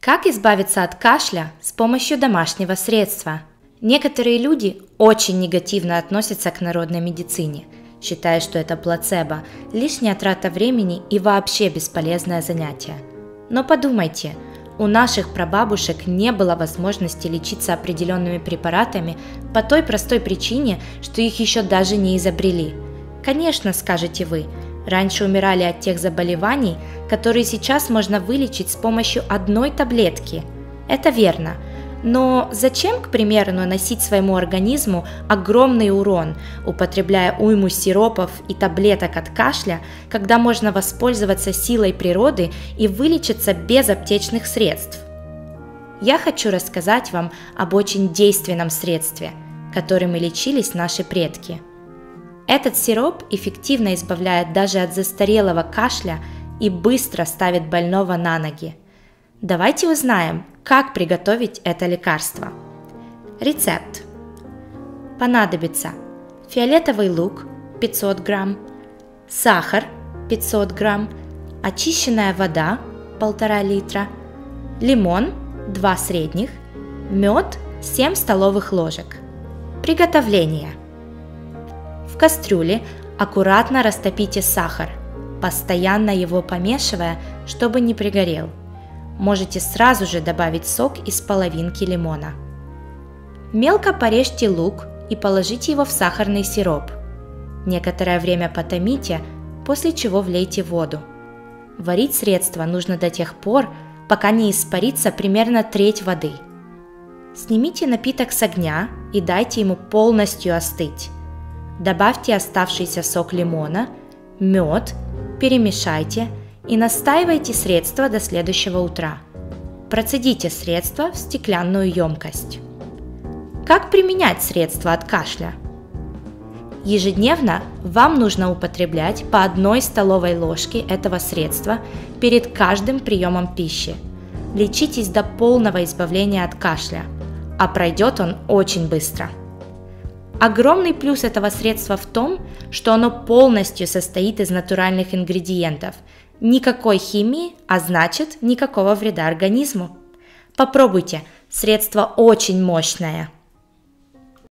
Как избавиться от кашля с помощью домашнего средства? Некоторые люди очень негативно относятся к народной медицине, считая, что это плацебо, лишняя трата времени и вообще бесполезное занятие. Но подумайте, у наших прабабушек не было возможности лечиться определенными препаратами по той простой причине, что их еще даже не изобрели. Конечно, скажете вы, раньше умирали от тех заболеваний, которые сейчас можно вылечить с помощью одной таблетки. Это верно. Но зачем, к примеру, наносить своему организму огромный урон, употребляя уйму сиропов и таблеток от кашля, когда можно воспользоваться силой природы и вылечиться без аптечных средств? Я хочу рассказать вам об очень действенном средстве, которым и лечились наши предки. Этот сироп эффективно избавляет даже от застарелого кашля и быстро ставит больного на ноги. Давайте узнаем, как приготовить это лекарство. Рецепт. Понадобится фиолетовый лук 500 грамм, сахар 500 грамм, очищенная вода 1,5 литра, лимон 2 средних, мед 7 столовых ложек. Приготовление. В кастрюле аккуратно растопите сахар, постоянно его помешивая, чтобы не пригорел. Можете сразу же добавить сок из половинки лимона. Мелко порежьте лук и положите его в сахарный сироп. Некоторое время потомите, после чего влейте воду. Варить средство нужно до тех пор, пока не испарится примерно треть воды. Снимите напиток с огня и дайте ему полностью остыть. Добавьте оставшийся сок лимона, мед, перемешайте и настаивайте средство до следующего утра. Процедите средство в стеклянную емкость. Как применять средство от кашля? Ежедневно вам нужно употреблять по 1 столовой ложке этого средства перед каждым приемом пищи. Лечитесь до полного избавления от кашля, а пройдет он очень быстро. Огромный плюс этого средства в том, что оно полностью состоит из натуральных ингредиентов. Никакой химии, а значит никакого вреда организму. Попробуйте, средство очень мощное.